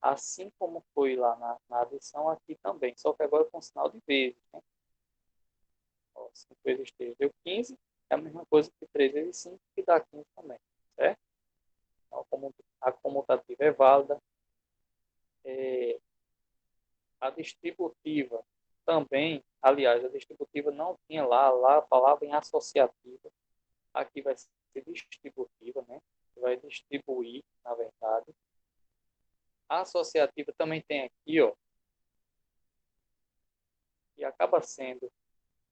assim como foi lá na adição, aqui também, só que agora com sinal de vezes, né? Ó, 5 vezes 3 deu 15, é a mesma coisa que 3 vezes 5, que dá 15 também, certo? Então, a comutativa é válida. A distributiva também, aliás, a distributiva não tinha lá falava em associativa, aqui vai ser distributiva, né? Vai distribuir, na verdade. A associativa também tem aqui, ó, e acaba sendo,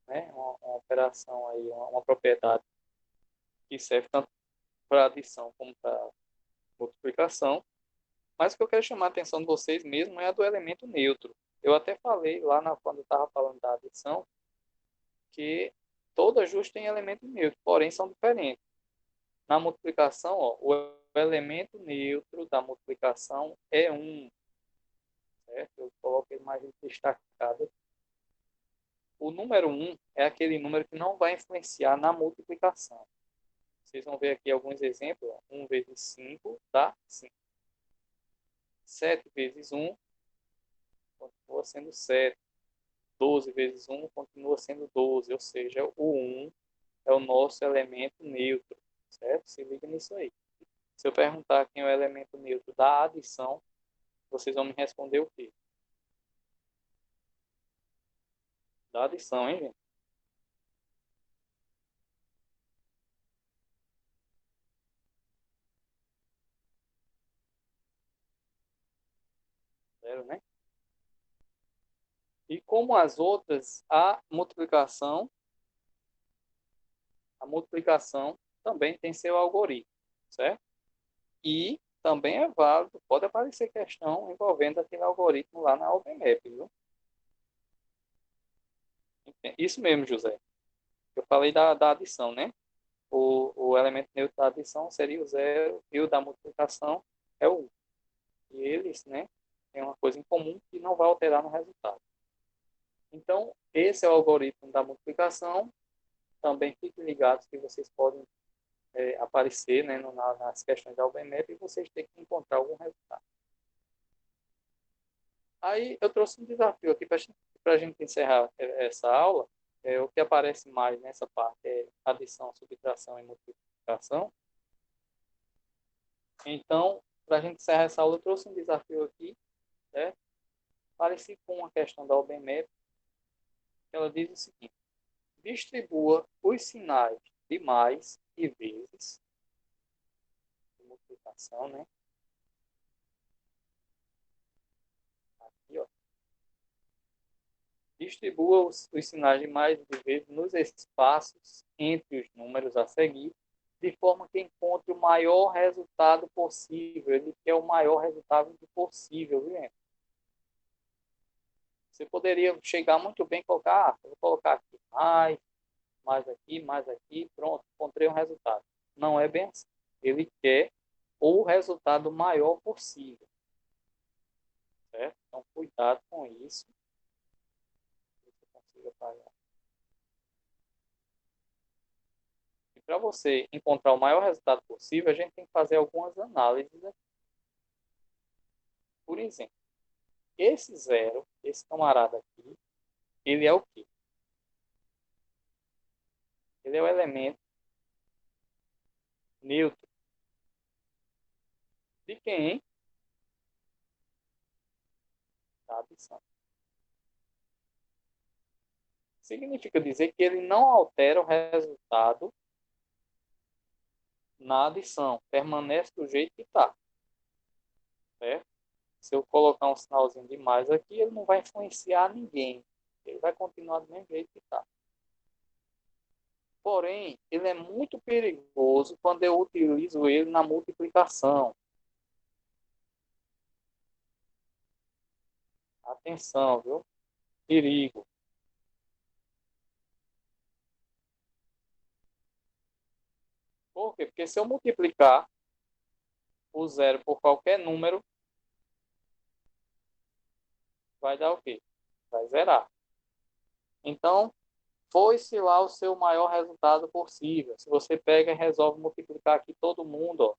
né, uma operação aí, uma propriedade que serve tanto para adição como para multiplicação. Mas o que eu quero chamar a atenção de vocês mesmo é a do elemento neutro. Eu até falei lá quando eu estava falando da adição, que todo ajuste tem elemento neutro, porém são diferentes. Na multiplicação, ó, o elemento neutro da multiplicação é 1, certo? Eu coloco ele mais destacado. O número 1 é aquele número que não vai influenciar na multiplicação. Vocês vão ver aqui alguns exemplos. 1 vezes 5 dá 5. 7 vezes 1 continua sendo 7. 12 vezes 1 continua sendo 12. Ou seja, o 1 é o nosso elemento neutro. Certo? Se liga nisso aí. Se eu perguntar quem é o elemento neutro da adição, vocês vão me responder o quê? Da adição, hein, gente? Zero, né? E como as outras, a multiplicação também tem seu algoritmo, certo? E também é válido, pode aparecer questão envolvendo aquele algoritmo lá na OpenMap, viu? Isso mesmo, José. Eu falei da adição, né? O elemento neutro da adição seria o zero e o da multiplicação é o 1. E eles, né, têm uma coisa em comum que não vai alterar no resultado. Então, esse é o algoritmo da multiplicação. Também fiquem ligados que vocês podem aparecer, né, nas questões da OpenMap e vocês têm que encontrar algum resultado. Aí eu trouxe um desafio aqui para a gente encerrar essa aula. O que aparece mais nessa parte é adição, subtração e multiplicação. Então, para a gente encerrar essa aula, eu trouxe um desafio aqui, certo? Parecido com uma questão da OpenMap, que ela diz o seguinte: distribua os sinais de mais e vezes, de multiplicação, né? Aqui, ó. Distribua os sinais de mais e de vezes nos espaços entre os números a seguir, de forma que encontre o maior resultado possível. Ele quer o maior resultado possível, viu, gente? Você poderia chegar muito bem e colocar, eu vou colocar aqui mais aqui, pronto, encontrei um resultado. Não é bem assim. Ele quer o resultado maior possível, certo? Então, cuidado com isso. Você consiga pagar. E para você encontrar o maior resultado possível, a gente tem que fazer algumas análises aqui. Por exemplo, esse zero, esse camarada aqui, ele é o quê? Ele é o elemento neutro de quem? Da adição. Significa dizer que ele não altera o resultado na adição, permanece do jeito que está, certo? Se eu colocar um sinalzinho de mais aqui, ele não vai influenciar ninguém, ele vai continuar do mesmo jeito que está. Porém, ele é muito perigoso quando eu utilizo ele na multiplicação. Atenção, viu? Perigo. Por quê? Porque se eu multiplicar o zero por qualquer número, vai dar o quê? Vai zerar. Então, foi-se lá o seu maior resultado possível. Se você pega e resolve multiplicar aqui todo mundo, ó,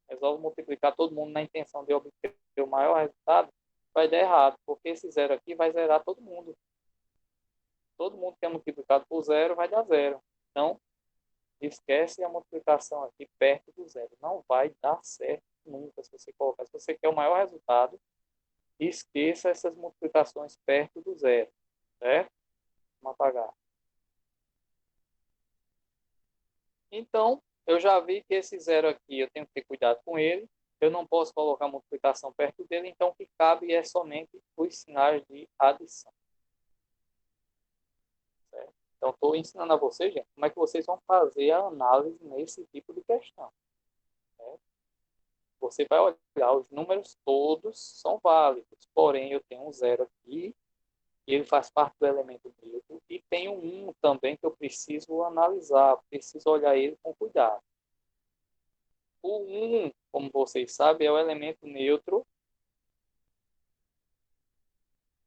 resolve multiplicar todo mundo na intenção de obter o maior resultado, vai dar errado, porque esse zero aqui vai zerar todo mundo. Todo mundo que é multiplicado por zero vai dar zero. Então, esquece a multiplicação aqui perto do zero. Não vai dar certo nunca se você colocar. Se você quer o maior resultado, esqueça essas multiplicações perto do zero, certo? Vamos apagar. Então, eu já vi que esse zero aqui, eu tenho que ter cuidado com ele. Eu não posso colocar multiplicação perto dele, então o que cabe é somente os sinais de adição. Certo? Então, estou ensinando a vocês, gente, como é que vocês vão fazer a análise nesse tipo de questão. Certo? Você vai olhar, os números todos são válidos, porém eu tenho um zero aqui, e ele faz parte do elemento neutro, e tem um também que eu preciso analisar, preciso olhar ele com cuidado. O 1, como vocês sabem, é o elemento neutro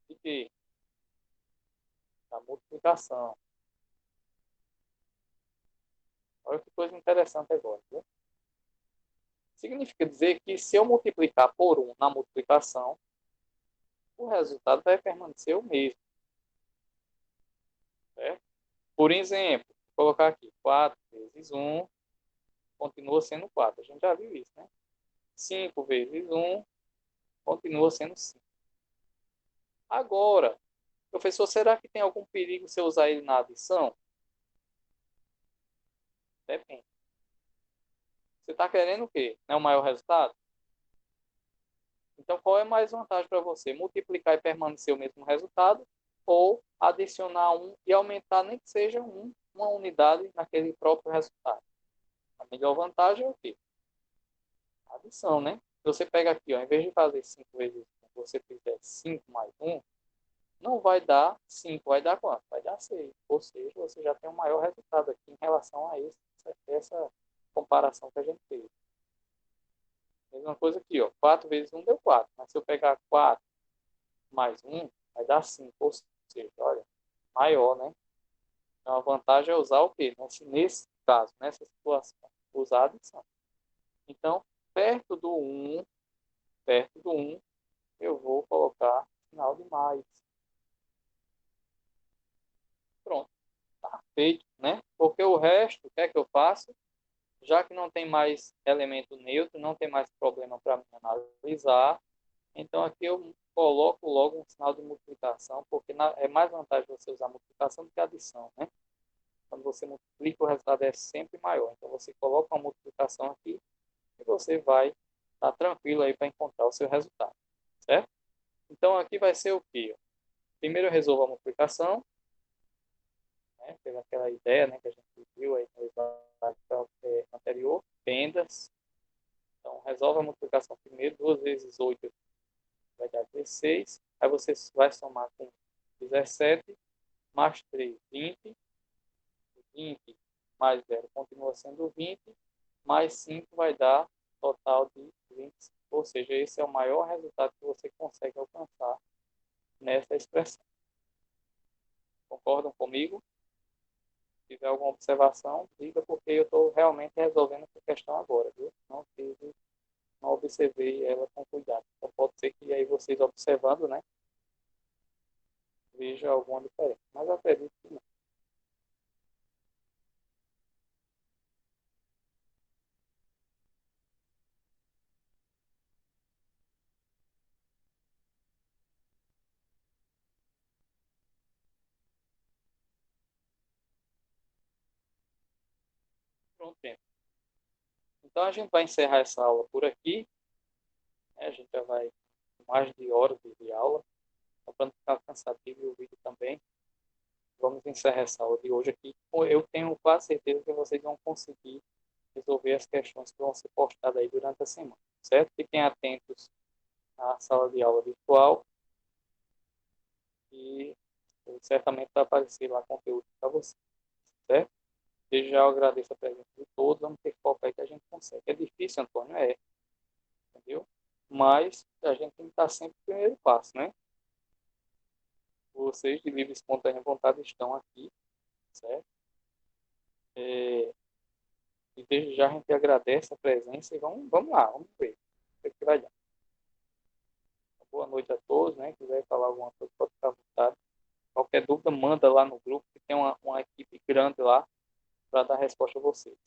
de quê? Da multiplicação. Olha que coisa interessante agora, viu? Significa dizer que se eu multiplicar por 1 na multiplicação, o resultado vai permanecer o mesmo. Certo? Por exemplo, vou colocar aqui 4 vezes 1 continua sendo 4. A gente já viu isso, né? 5 vezes 1 continua sendo 5. Agora, professor, será que tem algum perigo se eu usar ele na adição? Depende. Você está querendo o quê? Não é o maior resultado? Então, qual é mais vantagem para você? Multiplicar e permanecer o mesmo resultado ou adicionar um e aumentar nem que seja uma unidade naquele próprio resultado? A melhor vantagem é o quê? A adição, né? Se você pega aqui, ó, em vez de fazer 5 vezes 1, você fizer 5 mais 1, não vai dar 5, vai dar quanto? Vai dar 6. Ou seja, você já tem um maior resultado aqui em relação a essa comparação que a gente fez. Mesma coisa aqui, ó. 4 vezes 1 deu 4. Mas se eu pegar 4 mais 1, vai dar 5. Ou seja, olha, maior, né? Então a vantagem é usar o quê? Nesse caso, nessa situação, usar a adição. Então, perto do 1, eu vou colocar sinal de mais. Pronto, tá feito, né? Porque o resto, o que é que eu faço? Já que não tem mais elemento neutro, não tem mais problema para me analisar, então aqui eu coloco logo um sinal de multiplicação, porque é mais vantagem você usar multiplicação do que adição, né? Quando você multiplica, o resultado é sempre maior. Então você coloca uma multiplicação aqui e você vai estar tranquilo aí para encontrar o seu resultado, certo? Então aqui vai ser o quê? Primeiro eu resolvo a multiplicação, né? Pela aquela ideia, né, que a gente viu aí no slide anterior, vendas. Então resolve a multiplicação primeiro, 2 vezes 8 vai dar 16. Aí você vai somar com 17 mais 3, 20. 20 mais 0 continua sendo 20, mais 5 vai dar total de 25. Ou seja, esse é o maior resultado que você consegue alcançar nessa expressão. Concordam comigo? Se tiver alguma observação, diga, porque eu estou realmente resolvendo essa questão agora, viu? Não observei ela com cuidado. Então pode ser que aí vocês observando, né, vejam alguma diferença. Mas eu acredito que não. Pronto, tempo. Então a gente vai encerrar essa aula por aqui, né? A gente já vai com mais de horas de aula, só para não ficar cansativo o vídeo também. Vamos encerrar essa aula de hoje aqui. Eu tenho quase certeza que vocês vão conseguir resolver as questões que vão ser postadas aí durante a semana, certo? Fiquem atentos à sala de aula virtual e certamente vai aparecer lá conteúdo para vocês, certo? Desde já eu agradeço a presença de todos, vamos ter foco aí que a gente consegue. É difícil, Antônio, entendeu? Mas a gente tem que estar sempre no primeiro passo, né? Vocês de livre e espontânea vontade estão aqui, certo? E desde já a gente agradece a presença e vamos lá, vamos ver o que vai dar. Boa noite a todos, né? Quiser falar alguma coisa, pode ficar à vontade. Qualquer dúvida, manda lá no grupo, que tem uma equipe grande lá para dar resposta a vocês.